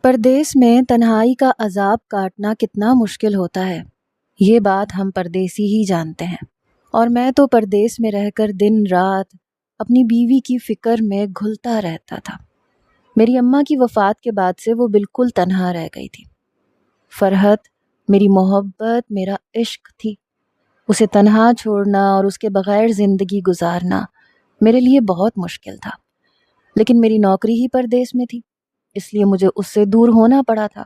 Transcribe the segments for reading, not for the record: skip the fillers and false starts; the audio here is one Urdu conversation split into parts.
پردیس میں تنہائی کا عذاب کاٹنا کتنا مشکل ہوتا ہے، یہ بات ہم پردیسی ہی جانتے ہیں۔ اور میں تو پردیس میں رہ کر دن رات اپنی بیوی کی فکر میں گھلتا رہتا تھا۔ میری اماں کی وفات کے بعد سے وہ بالکل تنہا رہ گئی تھی۔ فرحت میری محبت، میرا عشق تھی۔ اسے تنہا چھوڑنا اور اس کے بغیر زندگی گزارنا میرے لیے بہت مشکل تھا، لیکن میری نوکری ہی پردیس میں تھی، اس لیے مجھے اس سے دور ہونا پڑا تھا۔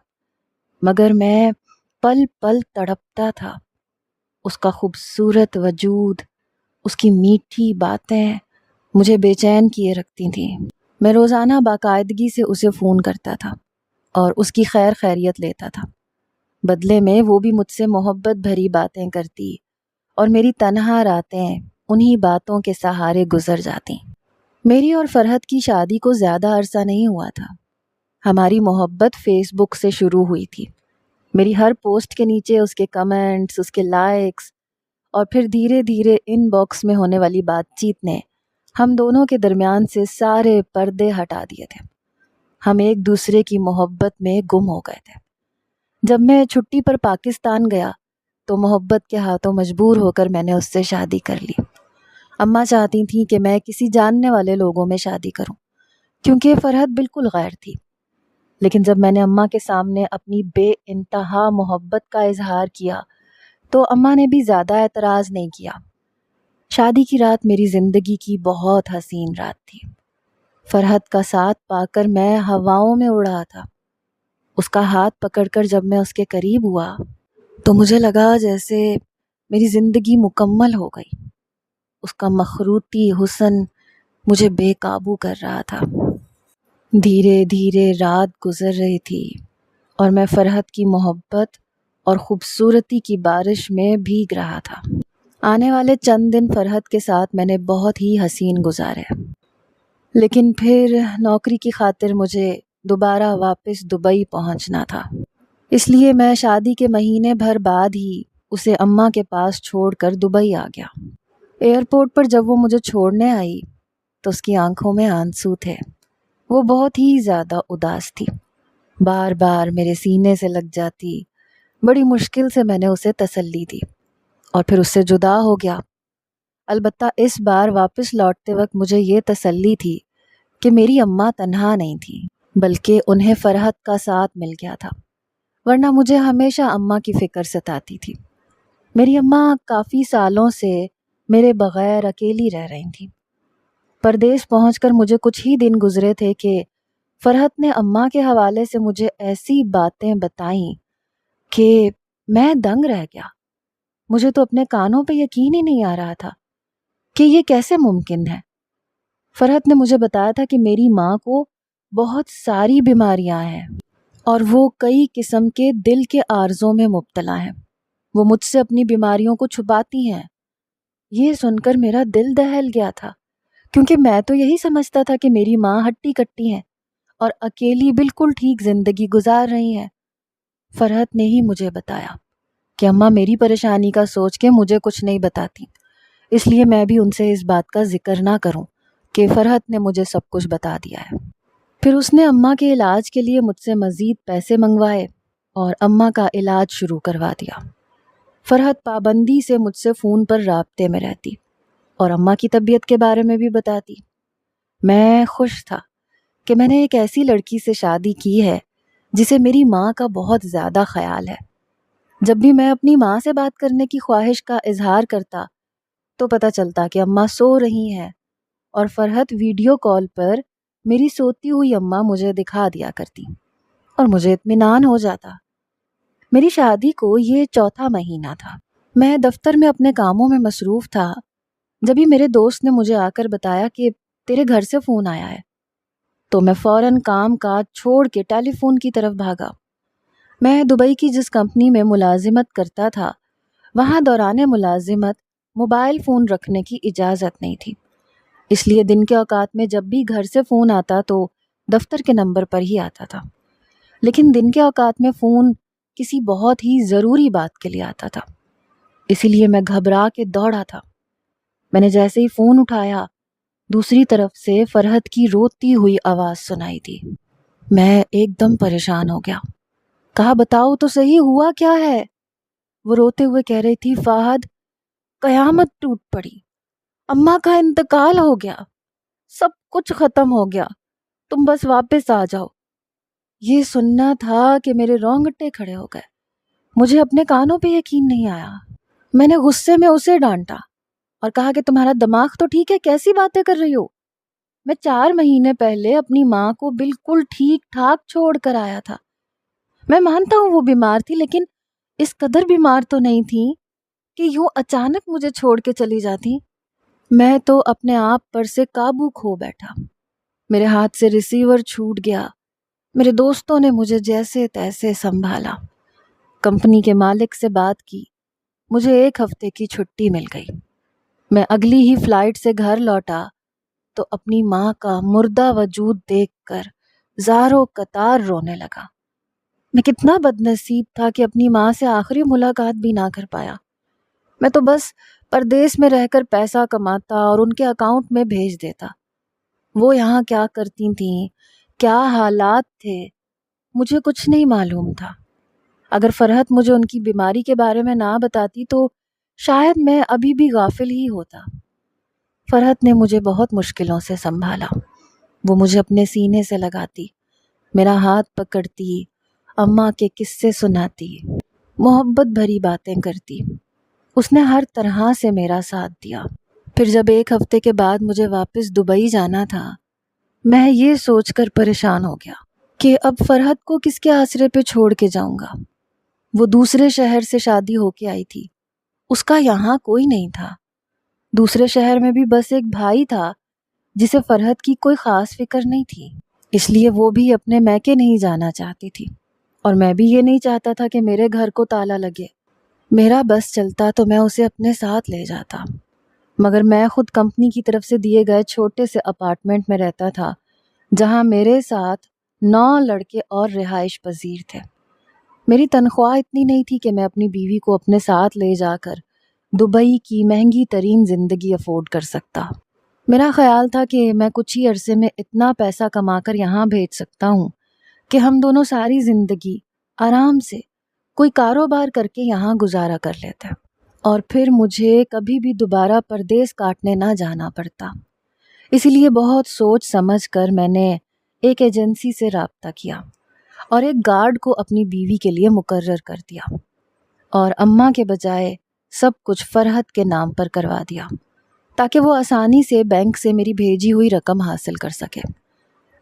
مگر میں پل پل تڑپتا تھا۔ اس کا خوبصورت وجود، اس کی میٹھی باتیں مجھے بے چین کیے رکھتی تھیں۔ میں روزانہ باقاعدگی سے اسے فون کرتا تھا اور اس کی خیر خیریت لیتا تھا۔ بدلے میں وہ بھی مجھ سے محبت بھری باتیں کرتی اور میری تنہا راتیں انہی باتوں کے سہارے گزر جاتی۔ میری اور فرحت کی شادی کو زیادہ عرصہ نہیں ہوا تھا۔ ہماری محبت فیس بک سے شروع ہوئی تھی۔ میری ہر پوسٹ کے نیچے اس کے کمنٹس، اس کے لائکس اور پھر دھیرے دھیرے ان باکس میں ہونے والی بات چیت نے ہم دونوں کے درمیان سے سارے پردے ہٹا دیے تھے۔ ہم ایک دوسرے کی محبت میں گم ہو گئے تھے۔ جب میں چھٹی پر پاکستان گیا تو محبت کے ہاتھوں مجبور ہو کر میں نے اس سے شادی کر لی۔ اماں چاہتی تھیں کہ میں کسی جاننے والے لوگوں میں شادی کروں، کیونکہ فرحت بالکل غیر تھی۔ لیکن جب میں نے اماں کے سامنے اپنی بے انتہا محبت کا اظہار کیا تو اماں نے بھی زیادہ اعتراض نہیں کیا۔ شادی کی رات میری زندگی کی بہت حسین رات تھی۔ فرحت کا ساتھ پا کر میں ہواؤں میں اڑ رہا تھا۔ اس کا ہاتھ پکڑ کر جب میں اس کے قریب ہوا تو مجھے لگا جیسے میری زندگی مکمل ہو گئی۔ اس کا مخروطی حسن مجھے بے قابو کر رہا تھا۔ دھیرے دھیرے رات گزر رہی تھی اور میں فرحت کی محبت اور خوبصورتی کی بارش میں بھیگ رہا تھا۔ آنے والے چند دن فرحت کے ساتھ میں نے بہت ہی حسین گزارے، لیکن پھر نوکری کی خاطر مجھے دوبارہ واپس دبئی پہنچنا تھا۔ اس لیے میں شادی کے مہینے بھر بعد ہی اسے اماں کے پاس چھوڑ کر دبئی آ گیا۔ ایئرپورٹ پر جب وہ مجھے چھوڑنے آئی تو اس کی آنکھوں میں آنسو تھے۔ وہ بہت ہی زیادہ اداس تھی، بار بار میرے سینے سے لگ جاتی۔ بڑی مشکل سے میں نے اسے تسلی دی اور پھر اس سے جدا ہو گیا۔ البتہ اس بار واپس لوٹتے وقت مجھے یہ تسلی تھی کہ میری اماں تنہا نہیں تھی، بلکہ انہیں فرحت کا ساتھ مل گیا تھا، ورنہ مجھے ہمیشہ اماں کی فکر ستاتی تھی۔ میری اماں کافی سالوں سے میرے بغیر اکیلی رہ رہی تھیں۔ پردیس پہنچ کر مجھے کچھ ہی دن گزرے تھے کہ فرحت نے اماں کے حوالے سے مجھے ایسی باتیں بتائیں کہ میں دنگ رہ گیا۔ مجھے تو اپنے کانوں پہ یقین ہی نہیں آ رہا تھا کہ یہ کیسے ممکن ہے۔ فرحت نے مجھے بتایا تھا کہ میری ماں کو بہت ساری بیماریاں ہیں اور وہ کئی قسم کے دل کے عارضوں میں مبتلا ہیں۔ وہ مجھ سے اپنی بیماریوں کو چھپاتی ہیں۔ یہ سن کر میرا دل دہل گیا تھا، کیونکہ میں تو یہی سمجھتا تھا کہ میری ماں ہٹی کٹی ہیں اور اکیلی بالکل ٹھیک زندگی گزار رہی ہیں۔ فرحت نے ہی مجھے بتایا کہ اماں میری پریشانی کا سوچ کے مجھے کچھ نہیں بتاتی، اس لیے میں بھی ان سے اس بات کا ذکر نہ کروں کہ فرحت نے مجھے سب کچھ بتا دیا ہے۔ پھر اس نے اماں کے علاج کے لیے مجھ سے مزید پیسے منگوائے اور اماں کا علاج شروع کروا دیا۔ فرحت پابندی سے مجھ سے فون پر رابطے میں رہتی اور اماں کی طبیعت کے بارے میں بھی بتاتی۔ میں خوش تھا کہ میں نے ایک ایسی لڑکی سے شادی کی ہے جسے میری ماں کا بہت زیادہ خیال ہے۔ جب بھی میں اپنی ماں سے بات کرنے کی خواہش کا اظہار کرتا تو پتہ چلتا کہ اماں سو رہی ہیں، اور فرحت ویڈیو کال پر میری سوتی ہوئی اماں مجھے دکھا دیا کرتی اور مجھے اطمینان ہو جاتا۔ میری شادی کو یہ چوتھا مہینہ تھا۔ میں دفتر میں اپنے کاموں میں مصروف تھا جبھی میرے دوست نے مجھے آ کر بتایا کہ تیرے گھر سے فون آیا ہے، تو میں فوراً کام کاج چھوڑ کے ٹیلی فون کی طرف بھاگا۔ میں دبئی کی جس کمپنی میں ملازمت کرتا تھا وہاں دوران ملازمت موبائل فون رکھنے کی اجازت نہیں تھی، اس لیے دن کے اوقات میں جب بھی گھر سے فون آتا تو دفتر کے نمبر پر ہی آتا تھا، لیکن دن کے اوقات میں فون کسی بہت ہی ضروری بات کے لیے آتا تھا، اسی لیے میں گھبرا کے دوڑا تھا۔ میں نے جیسے ہی فون اٹھایا دوسری طرف سے فرحت کی روتی ہوئی آواز سنائی دی۔ میں ایک دم پریشان ہو گیا. کہا بتاؤ تو صحیح ہوا کیا ہے؟ وہ روتے ہوئے کہہ رہی تھی فہد قیامت ٹوٹ پڑی، اماں کا انتقال ہو گیا، سب کچھ ختم ہو گیا، تم بس واپس آ جاؤ. یہ سننا تھا کہ میرے رونگٹے کھڑے ہو گئے. مجھے اپنے کانوں پہ یقین نہیں آیا. میں نے غصے میں اسے ڈانٹا اور کہا کہ تمہارا دماغ تو ٹھیک ہے، کیسی باتیں کر رہی ہو؟ میں 4 مہینے پہلے اپنی ماں کو بالکل ٹھیک ٹھاک چھوڑ کر آیا تھا. میں مانتا ہوں وہ بیمار تھی، لیکن اس قدر بیمار تو نہیں تھی کہ یوں اچانک مجھے چھوڑ کے چلی جاتی. میں تو اپنے آپ پر سے قابو کھو بیٹھا. میرے ہاتھ سے ریسیور چھوٹ گیا. میرے دوستوں نے مجھے جیسے تیسے سنبھالا. کمپنی کے مالک سے بات کی. مجھے 1 ہفتے کی چھٹی مل گئی. میں اگلی ہی فلائٹ سے گھر لوٹا تو اپنی ماں کا مردہ وجود دیکھ کر زاروں قطار رونے لگا. میں کتنا بد نصیب تھا کہ اپنی ماں سے آخری ملاقات بھی نہ کر پایا. میں تو بس پردیس میں رہ کر پیسہ کماتا اور ان کے اکاؤنٹ میں بھیج دیتا. وہ یہاں کیا کرتی تھیں، کیا حالات تھے، مجھے کچھ نہیں معلوم تھا. اگر فرحت مجھے ان کی بیماری کے بارے میں نہ بتاتی تو شاید میں ابھی بھی غافل ہی ہوتا. فرحت نے مجھے بہت مشکلوں سے سنبھالا. وہ مجھے اپنے سینے سے لگاتی، میرا ہاتھ پکڑتی، اماں کے قصے سناتی، محبت بھری باتیں کرتی. اس نے ہر طرح سے میرا ساتھ دیا. پھر جب 1 ہفتے کے بعد مجھے واپس دبئی جانا تھا، میں یہ سوچ کر پریشان ہو گیا کہ اب فرحت کو کس کے آسرے پہ چھوڑ کے جاؤں گا. وہ دوسرے شہر سے شادی ہو کے آئی تھی. اس کا یہاں کوئی نہیں تھا. دوسرے شہر میں بھی بس ایک بھائی تھا جسے فرحت کی کوئی خاص فکر نہیں تھی. اس لیے وہ بھی اپنے میکے نہیں جانا چاہتی تھی، اور میں بھی یہ نہیں چاہتا تھا کہ میرے گھر کو تالا لگے. میرا بس چلتا تو میں اسے اپنے ساتھ لے جاتا، مگر میں خود کمپنی کی طرف سے دیے گئے چھوٹے سے اپارٹمنٹ میں رہتا تھا جہاں میرے ساتھ 9 لڑکے اور رہائش پذیر تھے. میری تنخواہ اتنی نہیں تھی کہ میں اپنی بیوی کو اپنے ساتھ لے جا کر دبئی کی مہنگی ترین زندگی افورڈ کر سکتا. میرا خیال تھا کہ میں کچھ ہی عرصے میں اتنا پیسہ کما کر یہاں بھیج سکتا ہوں کہ ہم دونوں ساری زندگی آرام سے کوئی کاروبار کر کے یہاں گزارا کر لیتے، اور پھر مجھے کبھی بھی دوبارہ پردیس کاٹنے نہ جانا پڑتا. اسی لیے بہت سوچ سمجھ کر میں نے ایک ایجنسی سے رابطہ کیا اور ایک گارڈ کو اپنی بیوی کے لیے مقرر کر دیا، اور اماں کے بجائے سب کچھ فرحت کے نام پر کروا دیا تاکہ وہ آسانی سے بینک سے میری بھیجی ہوئی رقم حاصل کر سکے.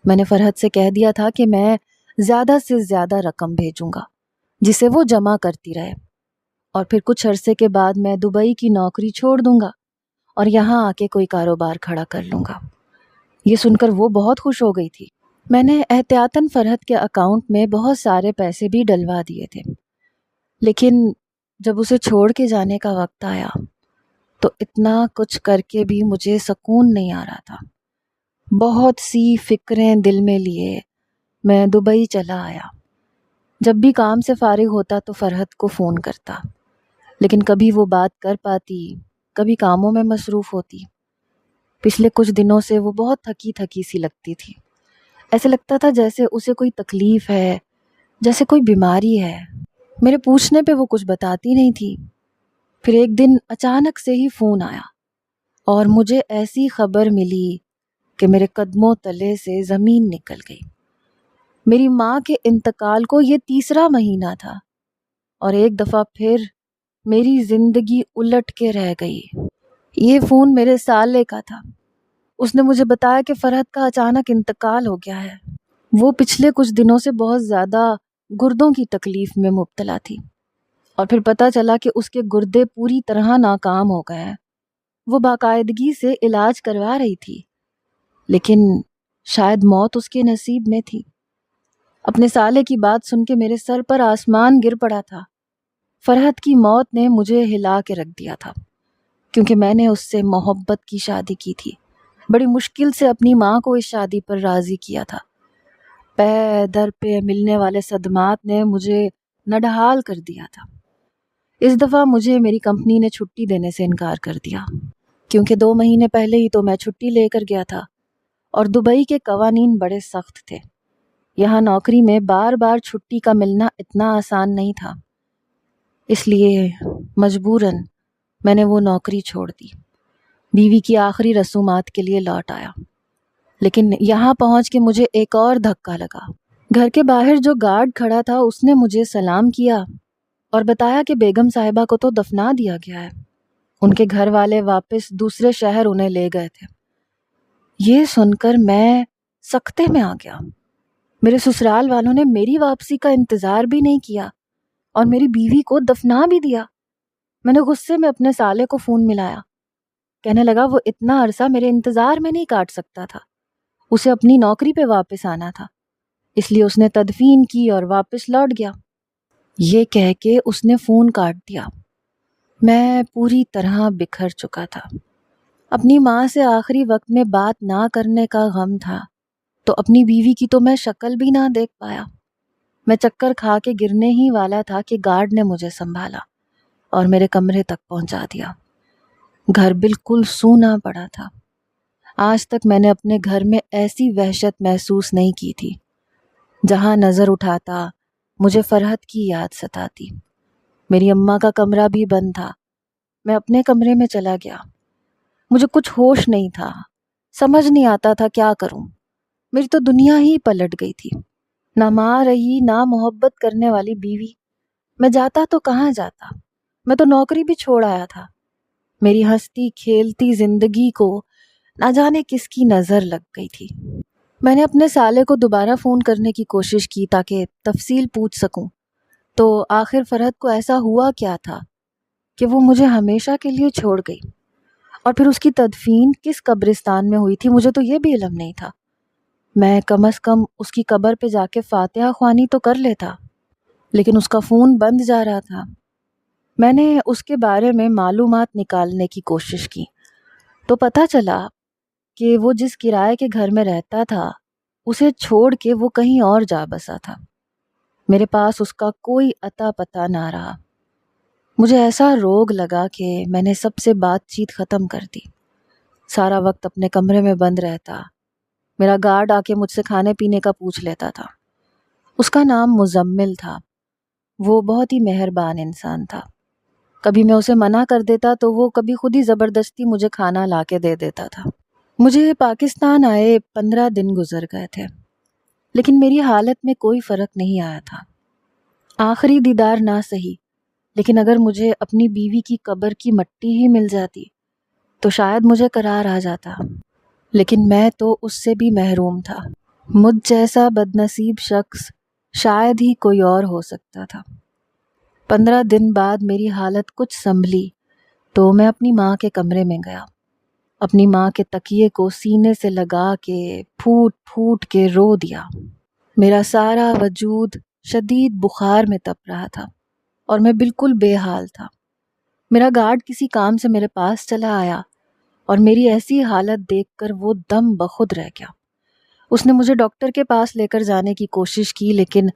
میں نے فرحت سے کہہ دیا تھا کہ میں زیادہ سے زیادہ رقم بھیجوں گا جسے وہ جمع کرتی رہے، اور پھر کچھ عرصے کے بعد میں دبئی کی نوکری چھوڑ دوں گا اور یہاں آ کے کوئی کاروبار کھڑا کر لوں گا. یہ سن کر وہ بہت خوش ہو گئی تھی. میں نے احتیاطاً فرحت کے اکاؤنٹ میں بہت سارے پیسے بھی ڈلوا دیے تھے، لیکن جب اسے چھوڑ کے جانے کا وقت آیا تو اتنا کچھ کر کے بھی مجھے سکون نہیں آ رہا تھا. بہت سی فکریں دل میں لیے میں دبئی چلا آیا. جب بھی کام سے فارغ ہوتا تو فرحت کو فون کرتا، لیکن کبھی وہ بات کر پاتی، کبھی کاموں میں مصروف ہوتی. پچھلے کچھ دنوں سے وہ بہت تھکی تھکی سی لگتی تھی. ایسے لگتا تھا جیسے اسے کوئی تکلیف ہے، جیسے کوئی بیماری ہے. میرے پوچھنے پہ وہ کچھ بتاتی نہیں تھی. پھر ایک دن اچانک سے ہی فون آیا اور مجھے ایسی خبر ملی کہ میرے قدموں تلے سے زمین نکل گئی. میری ماں کے انتقال کو یہ 3را مہینہ تھا، اور ایک دفعہ پھر میری زندگی الٹ کے رہ گئی. یہ فون میرے سالے کا تھا. اس نے مجھے بتایا کہ فرحت کا اچانک انتقال ہو گیا ہے. وہ پچھلے کچھ دنوں سے بہت زیادہ گردوں کی تکلیف میں مبتلا تھی، اور پھر پتہ چلا کہ اس کے گردے پوری طرح ناکام ہو گئے ہیں. وہ باقاعدگی سے علاج کروا رہی تھی، لیکن شاید موت اس کے نصیب میں تھی. اپنے سالے کی بات سن کے میرے سر پر آسمان گر پڑا تھا. فرحت کی موت نے مجھے ہلا کے رکھ دیا تھا، کیونکہ میں نے اس سے محبت کی شادی کی تھی. بڑی مشکل سے اپنی ماں کو اس شادی پر راضی کیا تھا. پے در پہ ملنے والے صدمات نے مجھے نڈھال کر دیا تھا. اس دفعہ مجھے میری کمپنی نے چھٹی دینے سے انکار کر دیا، کیونکہ 2 مہینے پہلے ہی تو میں چھٹی لے کر گیا تھا، اور دبئی کے قوانین بڑے سخت تھے. یہاں نوکری میں بار بار چھٹی کا ملنا اتنا آسان نہیں تھا، اس لیے مجبوراً میں نے وہ نوکری چھوڑ دی، بیوی کی آخری رسومات کے لیے لوٹ آیا۔ لیکن یہاں پہنچ کے مجھے ایک اور دھکا لگا۔ گھر کے باہر جو گارڈ کھڑا تھا اس نے مجھے سلام کیا اور بتایا کہ بیگم صاحبہ کو تو دفنا دیا گیا ہے، ان کے گھر والے واپس دوسرے شہر انہیں لے گئے تھے۔ یہ سن کر میں سکتے میں آ گیا۔ میرے سسرال والوں نے میری واپسی کا انتظار بھی نہیں کیا اور میری بیوی کو دفنا بھی دیا۔ میں نے غصے میں اپنے سالے کو فون ملایا، کہنے لگا وہ اتنا عرصہ میرے انتظار میں نہیں کاٹ سکتا تھا، اسے اپنی نوکری پہ واپس آنا تھا، اس لیے اس نے تدفین کی اور واپس لوٹ گیا۔ یہ کہہ کے اس نے فون کاٹ دیا۔ میں پوری طرح بکھر چکا تھا۔ اپنی ماں سے آخری وقت میں بات نہ کرنے کا غم تھا، تو اپنی بیوی کی تو میں شکل بھی نہ دیکھ پایا۔ میں چکر کھا کے گرنے ہی والا تھا کہ گارڈ نے مجھے سنبھالا اور میرے کمرے تک پہنچا دیا۔ گھر بالکل سونا پڑا تھا۔ آج تک میں نے اپنے گھر میں ایسی وحشت محسوس نہیں کی تھی۔ جہاں نظر اٹھاتا مجھے فرحت کی یاد ستاتی۔ میری اماں کا کمرہ بھی بند تھا۔ میں اپنے کمرے میں چلا گیا۔ مجھے کچھ ہوش نہیں تھا، سمجھ نہیں آتا تھا کیا کروں۔ میری تو دنیا ہی پلٹ گئی تھی، نہ ماں رہی نہ محبت کرنے والی بیوی۔ میں جاتا تو کہاں جاتا، میں تو نوکری بھی چھوڑ آیا تھا۔ میری ہنستی کھیلتی زندگی کو نہ جانے کس کی نظر لگ گئی تھی۔ میں نے اپنے سالے کو دوبارہ فون کرنے کی کوشش کی تاکہ تفصیل پوچھ سکوں، تو آخر فرحت کو ایسا ہوا کیا تھا کہ وہ مجھے ہمیشہ کے لیے چھوڑ گئی، اور پھر اس کی تدفین کس قبرستان میں ہوئی تھی مجھے تو یہ بھی علم نہیں تھا۔ میں کم از کم اس کی قبر پہ جا کے فاتحہ خوانی تو کر لیتا، لیکن اس کا فون بند جا رہا تھا۔ میں نے اس کے بارے میں معلومات نکالنے کی کوشش کی تو پتہ چلا کہ وہ جس کرائے کے گھر میں رہتا تھا اسے چھوڑ کے وہ کہیں اور جا بسا تھا۔ میرے پاس اس کا کوئی اتا پتہ نہ رہا۔ مجھے ایسا روگ لگا کہ میں نے سب سے بات چیت ختم کر دی۔ سارا وقت اپنے کمرے میں بند رہتا۔ میرا گارڈ آ کے مجھ سے کھانے پینے کا پوچھ لیتا تھا۔ اس کا نام مزمل تھا۔ وہ بہت ہی مہربان انسان تھا۔ کبھی میں اسے منع کر دیتا تو وہ کبھی خود ہی زبردستی مجھے کھانا لا کے دے دیتا تھا۔ مجھے پاکستان آئے 15 دن گزر گئے تھے، لیکن میری حالت میں کوئی فرق نہیں آیا تھا۔ آخری دیدار نہ سہی، لیکن اگر مجھے اپنی بیوی کی قبر کی مٹی ہی مل جاتی تو شاید مجھے قرار آ جاتا، لیکن میں تو اس سے بھی محروم تھا۔ مجھ جیسا بدنصیب شخص شاید ہی کوئی اور ہو سکتا تھا۔ 15 دن بعد میری حالت کچھ سنبھلی تو میں اپنی ماں کے کمرے میں گیا۔ اپنی ماں کے تکیے کو سینے سے لگا کے پھوٹ پھوٹ کے رو دیا۔ میرا سارا وجود شدید بخار میں تپ رہا تھا اور میں بالکل بے حال تھا۔ میرا گارڈ کسی کام سے میرے پاس چلا آیا اور میری ایسی حالت دیکھ کر وہ دم بخود رہ گیا۔ اس نے مجھے ڈاکٹر کے پاس لے کر جانے کی کوشش کی، لیکن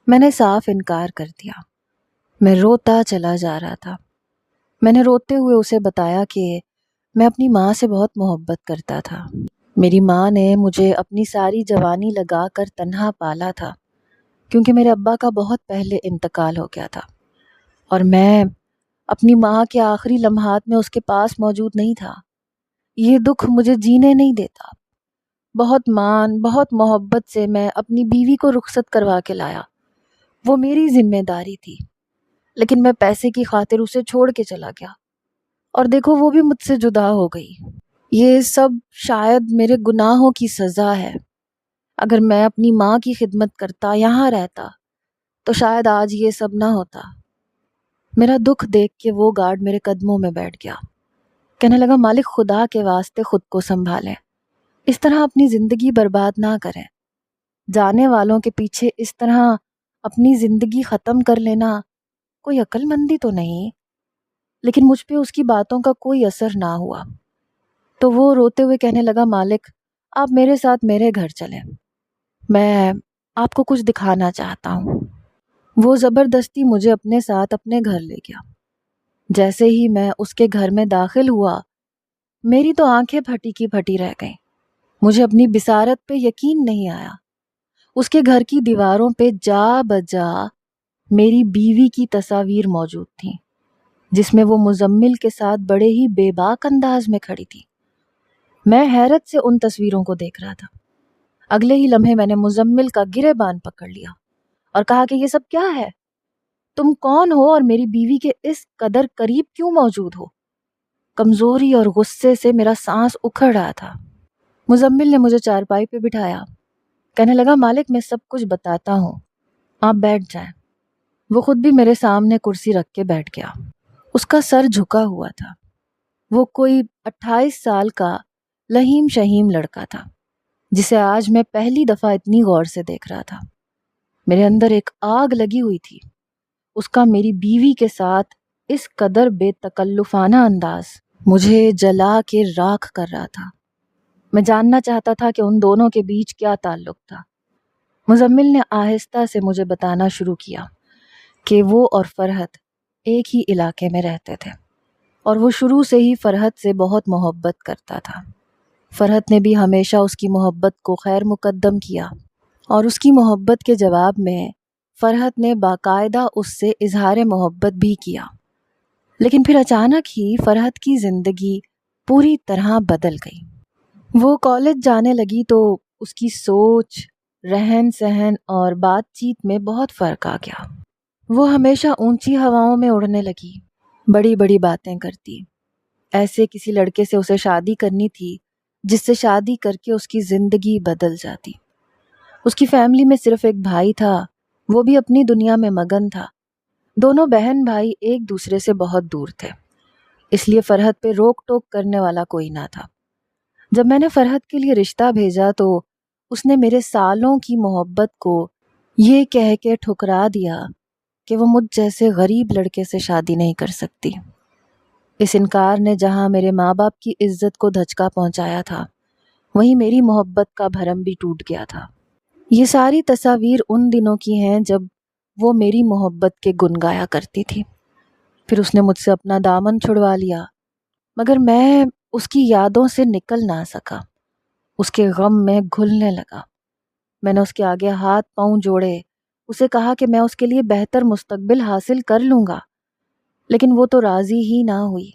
میں نے صاف انکار کر دیا۔ میں روتا چلا جا رہا تھا۔ میں نے روتے ہوئے اسے بتایا کہ میں اپنی ماں سے بہت محبت کرتا تھا۔ میری ماں نے مجھے اپنی ساری جوانی لگا کر تنہا پالا تھا، کیونکہ میرے ابا کا بہت پہلے انتقال ہو گیا تھا، اور میں اپنی ماں کے آخری لمحات میں اس کے پاس موجود نہیں تھا۔ یہ دکھ مجھے جینے نہیں دیتا۔ بہت بہت محبت سے میں اپنی بیوی کو رخصت کروا کے لایا، وہ میری ذمہ داری تھی، لیکن میں پیسے کی خاطر اسے چھوڑ کے چلا گیا، اور دیکھو وہ بھی مجھ سے جدا ہو گئی۔ یہ سب شاید میرے گناہوں کی سزا ہے۔ اگر میں اپنی ماں کی خدمت کرتا، یہاں رہتا، تو شاید آج یہ سب نہ ہوتا۔ میرا دکھ دیکھ کے وہ گارڈ میرے قدموں میں بیٹھ گیا، کہنے لگا مالک خدا کے واسطے خود کو سنبھالیں، اس طرح اپنی زندگی برباد نہ کریں۔ جانے والوں کے پیچھے اس طرح اپنی زندگی ختم کر لینا کوئی عقل مندی تو نہیں۔ لیکن مجھ پہ اس کی باتوں کا کوئی اثر نہ ہوا، تو وہ روتے ہوئے کہنے لگا مالک آپ میرے ساتھ میرے گھر چلیں، میں آپ کو کچھ دکھانا چاہتا ہوں۔ وہ زبردستی مجھے اپنے ساتھ اپنے گھر لے گیا۔ جیسے ہی میں اس کے گھر میں داخل ہوا، میری تو آنکھیں پھٹی کی پھٹی رہ گئیں۔ مجھے اپنی بصارت پہ یقین نہیں آیا۔ اس کے گھر کی دیواروں پہ جا بجا میری بیوی کی تصاویر موجود تھیں، جس میں وہ مزمل کے ساتھ بڑے ہی بے باک انداز میں کھڑی تھی۔ میں حیرت سے ان تصویروں کو دیکھ رہا تھا۔ اگلے ہی لمحے میں نے مزمل کا گریبان پکڑ لیا اور کہا کہ یہ سب کیا ہے؟ تم کون ہو اور میری بیوی کے اس قدر قریب کیوں موجود ہو؟ کمزوری اور غصے سے میرا سانس اکھڑ رہا تھا۔ مزمل نے مجھے چارپائی پہ بٹھایا، کہنے لگا مالک میں سب کچھ بتاتا ہوں، آپ بیٹھ جائیں۔ وہ خود بھی میرے سامنے کرسی رکھ کے بیٹھ گیا۔ اس کا سر جھکا ہوا تھا۔ وہ کوئی 28 سال کا لہیم شہیم لڑکا تھا جسے آج میں پہلی دفعہ اتنی غور سے دیکھ رہا تھا۔ میرے اندر ایک آگ لگی ہوئی تھی۔ اس کا میری بیوی کے ساتھ اس قدر بے تکلفانہ انداز مجھے جلا کے راکھ کر رہا تھا۔ میں جاننا چاہتا تھا کہ ان دونوں کے بیچ کیا تعلق تھا۔ مزمل نے آہستہ سے مجھے بتانا شروع کیا کہ وہ اور فرحت ایک ہی علاقے میں رہتے تھے اور وہ شروع سے ہی فرحت سے بہت محبت کرتا تھا۔ فرحت نے بھی ہمیشہ اس کی محبت کو خیر مقدم کیا اور اس کی محبت کے جواب میں فرحت نے باقاعدہ اس سے اظہار محبت بھی کیا۔ لیکن پھر اچانک ہی فرحت کی زندگی پوری طرح بدل گئی۔ وہ کالج جانے لگی تو اس کی سوچ، رہن سہن اور بات چیت میں بہت فرق آ گیا۔ وہ ہمیشہ اونچی ہواؤں میں اڑنے لگی، بڑی بڑی باتیں کرتی، ایسے کسی لڑکے سے اسے شادی کرنی تھی جس سے شادی کر کے اس کی زندگی بدل جاتی۔ اس کی فیملی میں صرف ایک بھائی تھا، وہ بھی اپنی دنیا میں مگن تھا۔ دونوں بہن بھائی ایک دوسرے سے بہت دور تھے، اس لیے فرحت پہ روک ٹوک کرنے والا کوئی نہ تھا۔ جب میں نے فرحت کے لیے رشتہ بھیجا تو اس نے میرے سالوں کی محبت کو یہ کہہ کے ٹھکرا دیا کہ وہ مجھ جیسے غریب لڑکے سے شادی نہیں کر سکتی۔ اس انکار نے جہاں میرے ماں باپ کی عزت کو دھچکا پہنچایا تھا، وہیں میری محبت کا بھرم بھی ٹوٹ گیا تھا۔ یہ ساری تصاویر ان دنوں کی ہیں جب وہ میری محبت کے گن گایا کرتی تھی۔ پھر اس نے مجھ سے اپنا دامن چھڑوا لیا، مگر میں اس کی یادوں سے نکل نہ سکا۔ اس کے غم میں گھلنے لگا۔ میں نے اس کے آگے ہاتھ پاؤں جوڑے، اسے کہا کہ میں اس کے لیے بہتر مستقبل حاصل کر لوں گا، لیکن وہ تو راضی ہی نہ ہوئی۔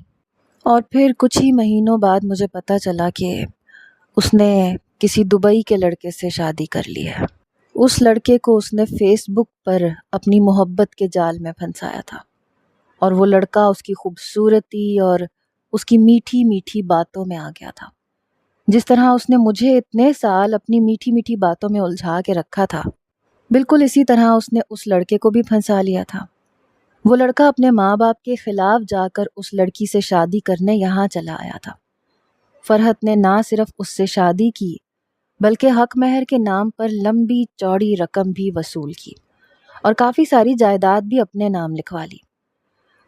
اور پھر کچھ ہی مہینوں بعد مجھے پتہ چلا کہ اس نے کسی دبئی کے لڑکے سے شادی کر لی ہے۔ اس لڑکے کو اس نے فیس بک پر اپنی محبت کے جال میں پھنسایا تھا، اور وہ لڑکا اس کی خوبصورتی اور اس کی میٹھی میٹھی باتوں میں آ گیا تھا۔ جس طرح اس نے مجھے اتنے سال اپنی میٹھی میٹھی باتوں میں الجھا کے رکھا تھا، بالکل اسی طرح اس نے اس لڑکے کو بھی پھنسا لیا تھا۔ وہ لڑکا اپنے ماں باپ کے خلاف جا کر اس لڑکی سے شادی کرنے یہاں چلا آیا تھا۔ فرحت نے نہ صرف اس سے شادی کی بلکہ حق مہر کے نام پر لمبی چوڑی رقم بھی وصول کی اور کافی ساری جائیداد بھی اپنے نام لکھوا لی۔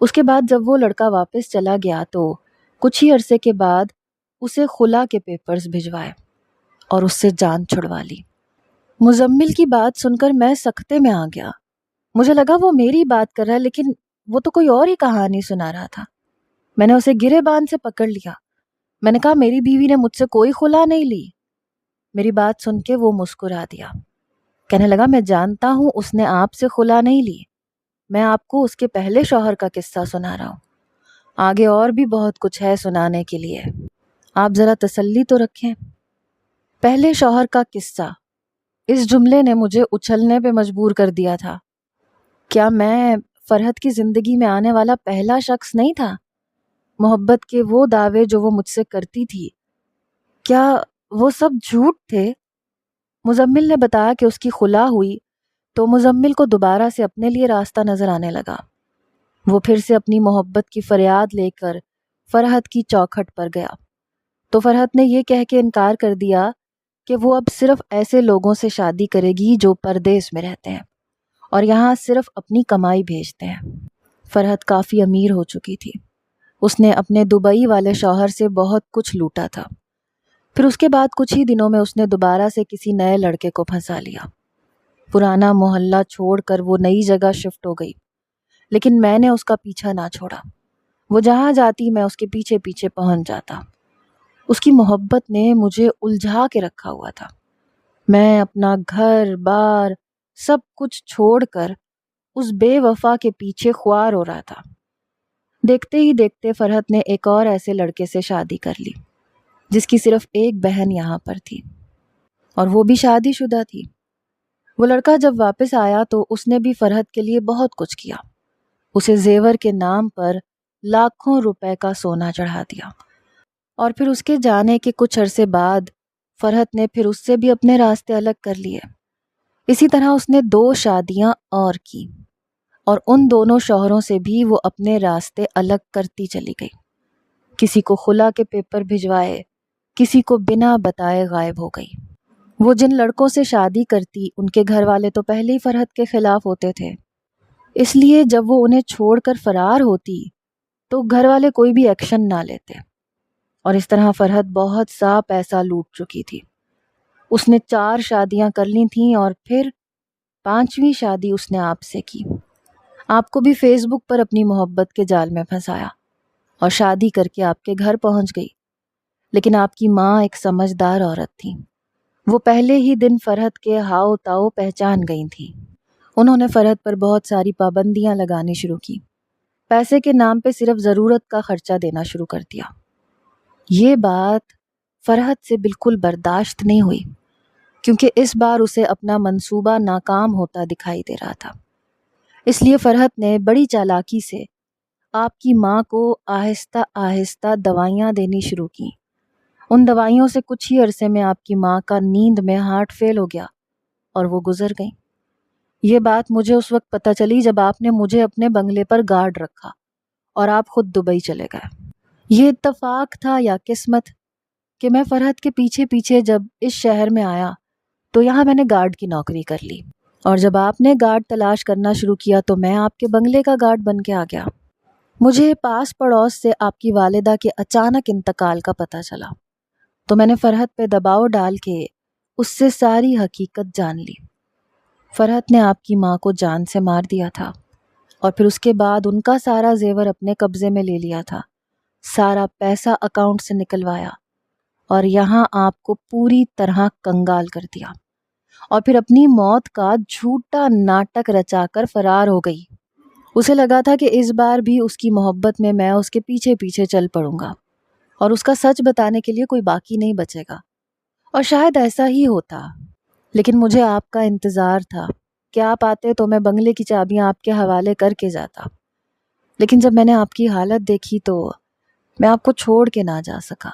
اس کے بعد جب وہ لڑکا واپس چلا گیا تو کچھ ہی عرصے کے بعد اسے خلا کے پیپرز بھجوائے اور اس سے جان چھڑوا لی۔ مزمل کی بات سن کر میں سکتے میں آ گیا۔ مجھے لگا وہ میری بات کر رہا ہے، لیکن وہ تو کوئی اور ہی کہانی سنا رہا تھا۔ میں نے اسے گرے بان سے پکڑ لیا۔ میں نے کہا میری بیوی نے مجھ سے کوئی خلا نہیں لی۔ میری بات سن کے وہ مسکرا دیا، کہنے لگا میں جانتا ہوں اس نے آپ سے خلا نہیں لی، میں آپ کو اس کے پہلے شوہر کا قصہ سنا رہا ہوں، آگے اور بھی بہت کچھ ہے سنانے کے لیے، آپ ذرا تسلی تو رکھیں۔ پہلے شوہر کا قصہ، اس جملے نے مجھے اچھلنے پہ مجبور کر دیا تھا۔ کیا میں فرحت کی زندگی میں آنے والا پہلا شخص نہیں تھا؟ محبت کے وہ دعوے جو وہ مجھ سے کرتی تھی، کیا وہ سب جھوٹ تھے؟ مزمل نے بتایا کہ اس کی خلا ہوئی تو مزمل کو دوبارہ سے اپنے لیے راستہ نظر آنے لگا۔ وہ پھر سے اپنی محبت کی فریاد لے کر فرحت کی چوکھٹ پر گیا تو فرحت نے یہ کہہ کے انکار کر دیا کہ وہ اب صرف ایسے لوگوں سے شادی کرے گی جو پردیس میں رہتے ہیں اور یہاں صرف اپنی کمائی بھیجتے ہیں۔ فرحت کافی امیر ہو چکی تھی۔ اس نے اپنے دبئی والے شوہر سے بہت کچھ لوٹا تھا۔ پھر اس کے بعد کچھ ہی دنوں میں اس نے دوبارہ سے کسی نئے لڑکے کو پھنسا لیا۔ پرانا محلہ چھوڑ کر وہ نئی جگہ شفٹ ہو گئی، لیکن میں نے اس کا پیچھا نہ چھوڑا۔ وہ جہاں جاتی میں اس کے پیچھے پیچھے پہنچ جاتا۔ اس کی محبت نے مجھے الجھا کے رکھا ہوا تھا۔ میں اپنا گھر بار سب کچھ چھوڑ کر اس بے وفا کے پیچھے خوار ہو رہا تھا۔ دیکھتے ہی دیکھتے فرحت نے ایک اور ایسے لڑکے سے شادی کر لی جس کی صرف ایک بہن یہاں پر تھی، اور وہ بھی شادی شدہ تھی۔ وہ لڑکا جب واپس آیا تو اس نے بھی فرحت کے لیے بہت کچھ کیا۔ اسے زیور کے نام پر لاکھوں روپے کا سونا چڑھا دیا، اور پھر اس کے جانے کے کچھ عرصے بعد فرحت نے پھر اس سے بھی اپنے راستے الگ کر لیے۔ اسی طرح اس نے 2 شادیاں اور کی، اور ان دونوں شوہروں سے بھی وہ اپنے راستے الگ کرتی چلی گئی۔ کسی کو خلا کے پیپر بھجوائے، کسی کو بنا بتائے غائب ہو گئی۔ وہ جن لڑکوں سے شادی کرتی ان کے گھر والے تو پہلے ہی فرحت کے خلاف ہوتے تھے، اس لیے جب وہ انہیں چھوڑ کر فرار ہوتی تو گھر والے کوئی بھی ایکشن نہ لیتے، اور اس طرح فرحت بہت سا پیسہ لوٹ چکی تھی۔ اس نے 4 شادیاں کر لی تھیں، اور پھر 5ویں شادی اس نے آپ سے کی۔ آپ کو بھی فیس بک پر اپنی محبت کے جال میں پھنسایا اور شادی کر کے آپ کے گھر پہنچ گئی۔ لیکن آپ کی ماں ایک سمجھدار عورت تھی۔ وہ پہلے ہی دن فرحت کے ہاؤ تاؤ پہچان گئی تھیں۔ انہوں نے فرحت پر بہت ساری پابندیاں لگانی شروع کی، پیسے کے نام پہ صرف ضرورت کا خرچہ دینا شروع کر دیا۔ یہ بات فرحت سے بالکل برداشت نہیں ہوئی، کیونکہ اس بار اسے اپنا منصوبہ ناکام ہوتا دکھائی دے رہا تھا۔ اس لیے فرحت نے بڑی چالاکی سے آپ کی ماں کو آہستہ آہستہ دوائیاں دینی شروع کی۔ ان دوائیوں سے کچھ ہی عرصے میں آپ کی ماں کا نیند میں ہارٹ فیل ہو گیا اور وہ گزر گئیں۔ یہ بات مجھے اس وقت پتہ چلی جب آپ نے مجھے اپنے بنگلے پر گارڈ رکھا اور آپ خود دبئی چلے گئے۔ یہ اتفاق تھا یا قسمت کہ میں فرحت کے پیچھے پیچھے جب اس شہر میں آیا تو یہاں میں نے گارڈ کی نوکری کر لی، اور جب آپ نے گارڈ تلاش کرنا شروع کیا تو میں آپ کے بنگلے کا گارڈ بن کے آ گیا۔ مجھے پاس پڑوس سے آپ کی والدہ کے اچانک انتقال کا پتہ چلا تو میں نے فرحت پہ دباؤ ڈال کے اس سے ساری حقیقت جان لی۔ فرحت نے آپ کی ماں کو جان سے مار دیا تھا، اور پھر اس کے بعد ان کا سارا زیور اپنے قبضے میں لے لیا تھا، سارا پیسہ اکاؤنٹ سے نکلوایا، اور یہاں آپ کو پوری طرح کنگال کر دیا، اور پھر اپنی موت کا جھوٹا ناٹک رچا کر فرار ہو گئی۔ اسے لگا تھا کہ اس بار بھی اس کی محبت میں اس کے پیچھے پیچھے چل پڑوں گا اور اس کا سچ بتانے کے لیے کوئی باقی نہیں بچے گا، اور شاید ایسا ہی ہوتا۔ لیکن مجھے آپ کا انتظار تھا کہ آپ آتے تو میں بنگلے کی چابیاں آپ کے حوالے کر کے جاتا، لیکن جب میں نے آپ کی حالت دیکھی تو میں آپ کو چھوڑ کے نہ جا سکا۔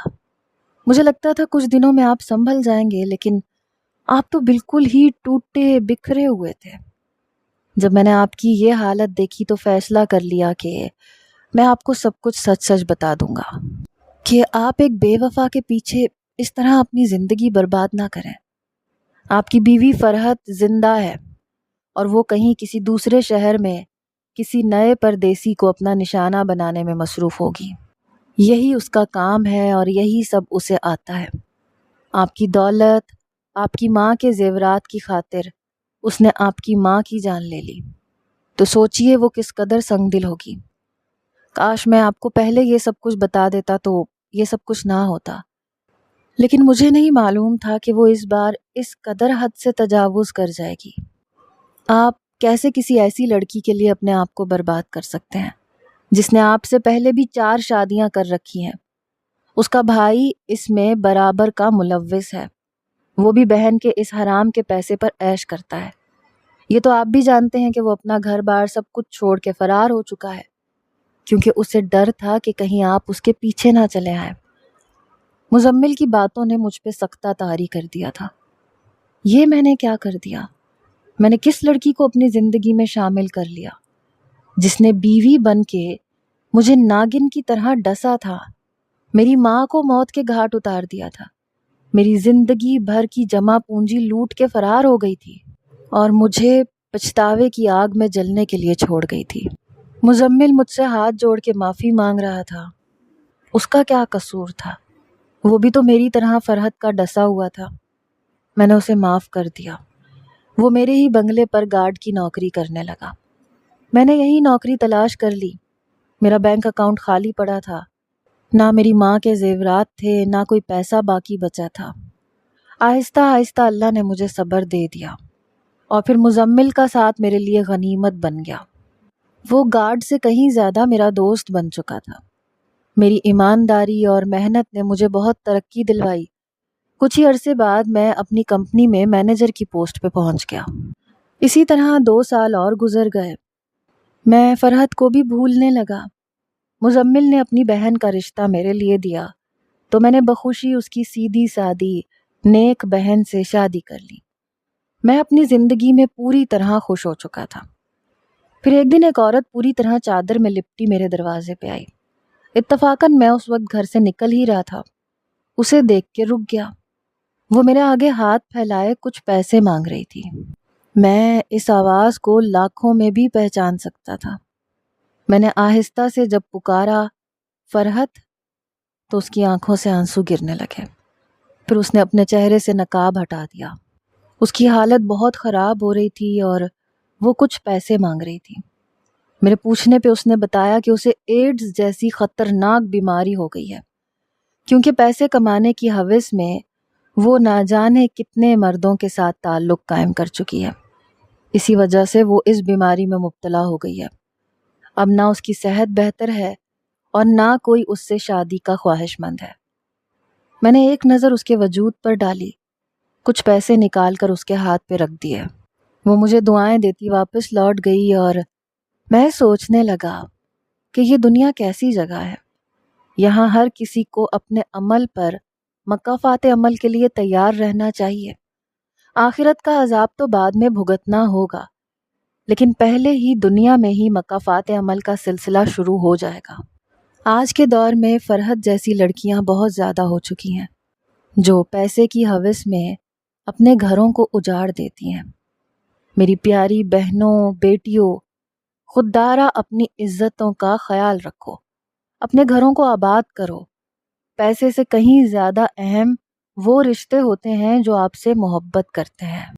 مجھے لگتا تھا کچھ دنوں میں آپ سنبھل جائیں گے، لیکن آپ تو بالکل ہی ٹوٹے بکھرے ہوئے تھے۔ جب میں نے آپ کی یہ حالت دیکھی تو فیصلہ کر لیا کہ میں آپ کو سب کچھ سچ سچ بتا دوں گا کہ آپ ایک بے وفا کے پیچھے اس طرح اپنی زندگی برباد نہ کریں۔ آپ کی بیوی فرحت زندہ ہے، اور وہ کہیں کسی دوسرے شہر میں کسی نئے پردیسی کو اپنا نشانہ بنانے میں مصروف ہوگی۔ یہی اس کا کام ہے اور یہی سب اسے آتا ہے۔ آپ کی دولت، آپ کی ماں کے زیورات کی خاطر اس نے آپ کی ماں کی جان لے لی، تو سوچئے وہ کس قدر سنگ دل ہوگی۔ کاش میں آپ کو پہلے یہ سب کچھ بتا دیتا تو یہ سب کچھ نہ ہوتا، لیکن مجھے نہیں معلوم تھا کہ وہ اس بار اس قدر حد سے تجاوز کر جائے گی۔ آپ کیسے کسی ایسی لڑکی کے لیے اپنے آپ کو برباد کر سکتے ہیں جس نے آپ سے پہلے بھی 4 شادیاں کر رکھی ہیں؟ اس کا بھائی اس میں برابر کا ملوث ہے، وہ بھی بہن کے اس حرام کے پیسے پر عیش کرتا ہے۔ یہ تو آپ بھی جانتے ہیں کہ وہ اپنا گھر بار سب کچھ چھوڑ کے فرار ہو چکا ہے، کیونکہ اسے ڈر تھا کہ کہیں آپ اس کے پیچھے نہ چلے آئیں۔ مزمل کی باتوں نے مجھ پہ سختہ طاری کر دیا تھا۔ یہ میں نے کیا کر دیا؟ میں نے کس لڑکی کو اپنی زندگی میں شامل کر لیا جس نے بیوی بن کے مجھے ناگن کی طرح ڈسا تھا، میری ماں کو موت کے گھاٹ اتار دیا تھا، میری زندگی بھر کی جمع پونجی لوٹ کے فرار ہو گئی تھی، اور مجھے پچھتاوے کی آگ میں جلنے کے لیے چھوڑ گئی تھی۔ مزمل مجھ سے ہاتھ جوڑ کے معافی مانگ رہا تھا۔ اس کا کیا قصور تھا؟ وہ بھی تو میری طرح فرحت کا ڈسا ہوا تھا۔ میں نے اسے معاف کر دیا۔ وہ میرے ہی بنگلے پر گارڈ کی نوکری کرنے لگا۔ میں نے یہی نوکری تلاش کر لی۔ میرا بینک اکاؤنٹ خالی پڑا تھا، نہ میری ماں کے زیورات تھے، نہ کوئی پیسہ باقی بچا تھا۔ آہستہ آہستہ اللہ نے مجھے صبر دے دیا اور پھر مزمل کا ساتھ میرے لیے غنیمت بن گیا۔ وہ گارڈ سے کہیں زیادہ میرا دوست بن چکا تھا۔ میری ایمانداری اور محنت نے مجھے بہت ترقی دلوائی۔ کچھ ہی عرصے بعد میں اپنی کمپنی میں مینیجر کی پوسٹ پہ پہنچ گیا۔ اسی طرح 2 سال اور گزر گئے۔ میں فرحت کو بھی بھولنے لگا۔ مزمل نے اپنی بہن کا رشتہ میرے لیے دیا تو میں نے بخوشی اس کی سیدھی سادی نیک بہن سے شادی کر لی۔ میں اپنی زندگی میں پوری طرح خوش ہو چکا تھا۔ پھر ایک دن ایک عورت پوری طرح چادر میں لپٹی میرے دروازے پہ آئی۔ اتفاقاً میں اس وقت گھر سے نکل ہی رہا تھا۔ اسے دیکھ کے رک گیا۔ وہ میرے آگے ہاتھ پھیلائے کچھ پیسے مانگ رہی تھی۔ میں اس آواز کو لاکھوں میں بھی پہچان سکتا تھا۔ میں نے آہستہ سے جب پکارا فرحت تو اس کی آنکھوں سے آنسو گرنے لگے۔ پھر اس نے اپنے چہرے سے نقاب ہٹا دیا۔ اس کی حالت بہت خراب ہو رہی تھی اور وہ کچھ پیسے مانگ رہی تھی۔ میرے پوچھنے پہ اس نے بتایا کہ اسے ایڈز جیسی خطرناک بیماری ہو گئی ہے، کیونکہ پیسے کمانے کی ہوس میں وہ نہ جانے کتنے مردوں کے ساتھ تعلق قائم کر چکی ہے۔ اسی وجہ سے وہ اس بیماری میں مبتلا ہو گئی ہے۔ اب نہ اس کی صحت بہتر ہے اور نہ کوئی اس سے شادی کا خواہش مند ہے۔ میں نے ایک نظر اس کے وجود پر ڈالی، کچھ پیسے نکال کر اس کے ہاتھ پہ رکھ دیے۔ وہ مجھے دعائیں دیتی واپس لوٹ گئی اور میں سوچنے لگا کہ یہ دنیا کیسی جگہ ہے۔ یہاں ہر کسی کو اپنے عمل پر مکافات عمل کے لیے تیار رہنا چاہیے۔ آخرت کا عذاب تو بعد میں بھگتنا ہوگا، لیکن پہلے ہی دنیا میں ہی مکافات عمل کا سلسلہ شروع ہو جائے گا۔ آج کے دور میں فرحت جیسی لڑکیاں بہت زیادہ ہو چکی ہیں جو پیسے کی ہوس میں اپنے گھروں کو اجاڑ دیتی ہیں۔ میری پیاری بہنوں، بیٹیوں، خوددارا اپنی عزتوں کا خیال رکھو، اپنے گھروں کو آباد کرو۔ پیسے سے کہیں زیادہ اہم وہ رشتے ہوتے ہیں جو آپ سے محبت کرتے ہیں۔